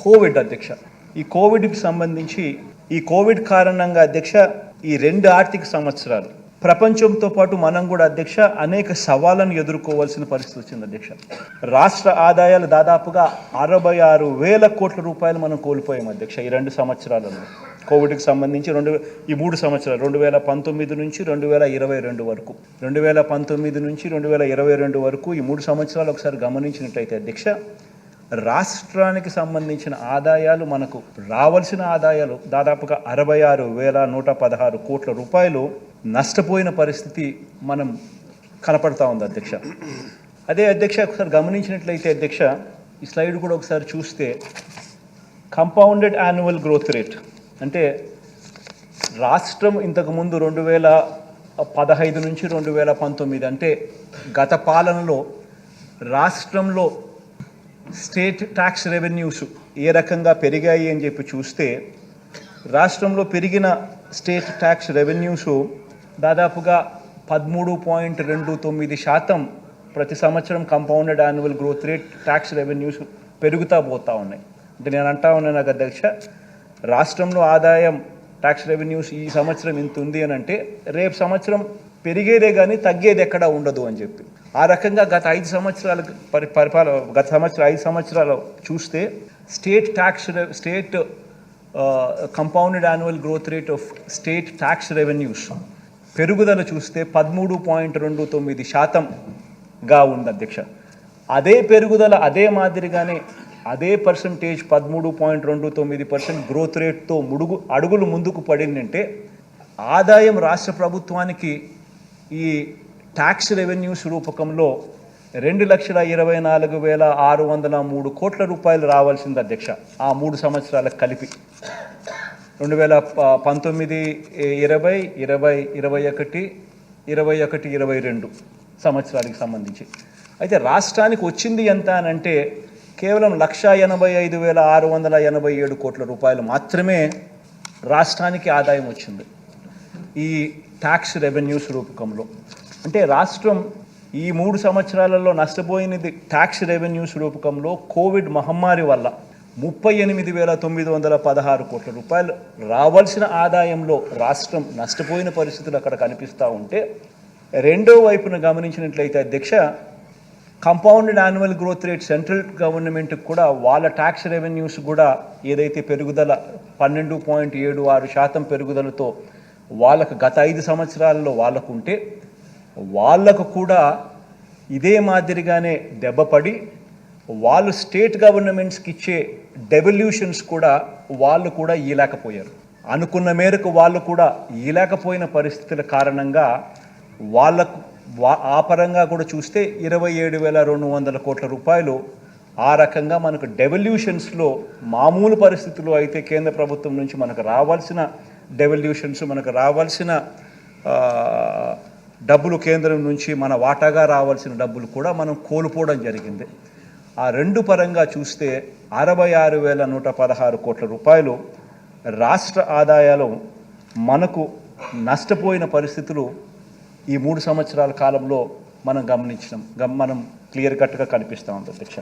Covid అధ్యక్ష. ఈ కోవిడ్కి సంబంధించి ఈ కోవిడ్ కారణంగా అధ్యక్ష ఈ 2 ఆర్థిక సంవత్సరాలు ప్రపంచంతో పాటు మనం కూడా అధ్యక్ష అనేక సవాళ్ళను ఎదుర్కోవాల్సిన పరిస్థితి వచ్చింది అధ్యక్ష. రాష్ట్ర ఆదాయాలు దాదాపుగా 66,000 కోట్ల రూపాయలు మనం కోల్పోయాం అధ్యక్ష ఈ 2 సంవత్సరాలలో. కోవిడ్కి సంబంధించి ఈ 3 సంవత్సరాలు 2019 నుంచి 2022 వరకు, 2019 నుంచి 2022 వరకు ఈ 3 సంవత్సరాలు ఒకసారి గమనించినట్టయితే అధ్యక్ష, రాష్ట్రానికి సంబంధించిన ఆదాయాలు మనకు రావాల్సిన ఆదాయాలు దాదాపుగా 66,116 కోట్ల రూపాయలు నష్టపోయిన పరిస్థితి మనం కనపడతా ఉంది అధ్యక్ష. అదే అధ్యక్ష ఒకసారి గమనించినట్లయితే అధ్యక్ష ఈ స్లైడ్ కూడా ఒకసారి చూస్తే కంపౌండెడ్ యాన్యువల్ గ్రోత్ రేట్ అంటే రాష్ట్రం ఇంతకుముందు 2015 నుంచి 2019 అంటే గత పాలనలో రాష్ట్రంలో స్టేట్ ట్యాక్స్ రెవెన్యూస్ ఏ రకంగా పెరిగాయి అని చెప్పి చూస్తే రాష్ట్రంలో పెరిగిన స్టేట్ ట్యాక్స్ రెవెన్యూస్ దాదాపుగా 13.29% ప్రతి సంవత్సరం compounded annual growth rate tax revenues పెరుగుతూ పోతూ ఉన్నాయి. అంటే నేను అంటా ఉన్నాను అధ్యక్ష, రాష్ట్రంలో ఆదాయం ట్యాక్స్ రెవెన్యూస్ ఈ సంవత్సరం ఇంత ఉంది అని అంటే రేపు సంవత్సరం పెరిగేదే కానీ తగ్గేది ఎక్కడా ఉండదు అని చెప్పి ఆ రకంగా గత 5 సంవత్సరాలు గత సంవత్సరం 5 సంవత్సరాలు చూస్తే state compounded annual growth rate of state tax revenues పెరుగుదల చూస్తే 13.29%గా ఉంది అధ్యక్ష. అదే పెరుగుదల అదే మాదిరిగానే అదే పర్సంటేజ్ 13.29% గ్రోత్ రేట్తో అడుగులు ముందుకు పడిందంటే ఆదాయం రాష్ట్ర ప్రభుత్వానికి ఈ ట్యాక్స్ రెవెన్యూస్ రూపకంలో 2,24,603 కోట్ల రూపాయలు రావాల్సింది అధ్యక్ష. ఆ 3 సంవత్సరాలకు కలిపి 2019, 20, 20, 21, 22 సంవత్సరాలకు సంబంధించి. అయితే రాష్ట్రానికి వచ్చింది ఎంత అని అంటే కేవలం 1,85,687 కోట్ల రూపాయలు మాత్రమే రాష్ట్రానికి ఆదాయం వచ్చింది ఈ ట్యాక్స్ రెవెన్యూస్ రూపకంలో. అంటే రాష్ట్రం ఈ 3 సంవత్సరాలలో నష్టపోయినది ట్యాక్స్ రెవెన్యూస్ రూపకంలో కోవిడ్ మహమ్మారి వల్ల 38,916 కోట్ల రూపాయలు రావాల్సిన ఆదాయంలో రాష్ట్రం నష్టపోయిన పరిస్థితులు అక్కడ కనిపిస్తూ ఉంటే, రెండో వైపున గమనించినట్లయితే అధ్యక్ష compounded annual growth rate central గవర్నమెంట్కి కూడా వాళ్ళ ట్యాక్స్ రెవెన్యూస్ కూడా ఏదైతే పెరుగుదల 12.76% పెరుగుదలతో వాళ్ళకు గత 5 సంవత్సరాలలో వాళ్ళకు ఉంటే వాళ్ళకు కూడా ఇదే మాదిరిగానే దెబ్బపడి వాళ్ళు స్టేట్ గవర్నమెంట్స్కి ఇచ్చే డెవల్యూషన్స్ కూడా వాళ్ళు కూడా ఇవ్వలేకపోయారు. అనుకున్న మేరకు వాళ్ళు కూడా ఇవ్వలేకపోయిన పరిస్థితుల కారణంగా వాళ్ళకు ఆ పరంగా కూడా చూస్తే 27,200 కోట్ల రూపాయలు ఆ రకంగా మనకు డెవల్యూషన్స్లో మామూలు పరిస్థితుల్లో అయితే కేంద్ర ప్రభుత్వం నుంచి మనకు రావాల్సిన డెవల్యూషన్స్ మనకు రావాల్సిన డబ్బులు కేంద్రం నుంచి మన వాటాగా రావాల్సిన డబ్బులు కూడా మనం కోల్పోవడం జరిగింది. ఆ 2 పరంగా చూస్తే 66,116 కోట్ల రూపాయలు రాష్ట్ర ఆదాయాలు మనకు నష్టపోయిన పరిస్థితులు ఈ 3 సంవత్సరాల కాలంలో మనం గమనించడం మనం క్లియర్ కట్గా కనిపిస్తూ ఉంది అధ్యక్ష.